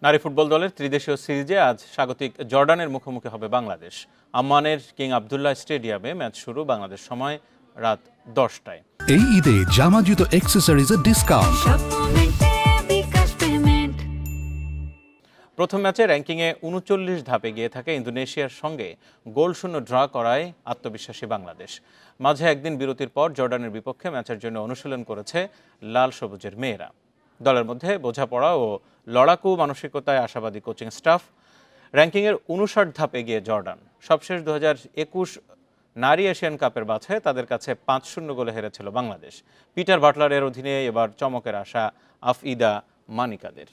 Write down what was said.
নারী ফুটবল দলের ত্রিদেশীয় সিরিজে আজ স্বাগতিক জর্ডানের মুখোমুখি হবে বাংলাদেশ। আম্মানের কিং আবদুল্লাহ স্টেডিয়ামে ম্যাচ শুরু বাংলাদেশ সময় রাত 10টায়। এই ঈদে জামা জুতো অ্যাক্সেসরিজের ডিসকাউন্ট। প্রথম ম্যাচে র্যাঙ্কিংয়ে ৩৯ ধাপে গিয়ে থাকে ইন্দোনেশিয়ার সঙ্গে গোলশূন্য ড্র করায় আত্মবিশ্বাসী বাংলাদেশ। মাঝে একদিন বিরতির পর জর্ডানের বিপক্ষে ম্যাচের জন্য অনুশীলন করেছে লাল সবুজের মেয়েরা। দলের মধ্যে বোঝাপড়া ও লড়াকু মানসিকতায় আশাবাদী কোচিং স্টাফ। র্যাঙ্কিংয়ের ৫৯ ধাপ এগিয়ে জর্ডান। সবশেষ ২০২১ নারী এশিয়ান কাপের বাছায় তাদের কাছে ৫-০ গোলে হেরেছিল বাংলাদেশ। পিটার বাটলারের অধীনে এবার চমকের আশা আফইদা মানিকাদের।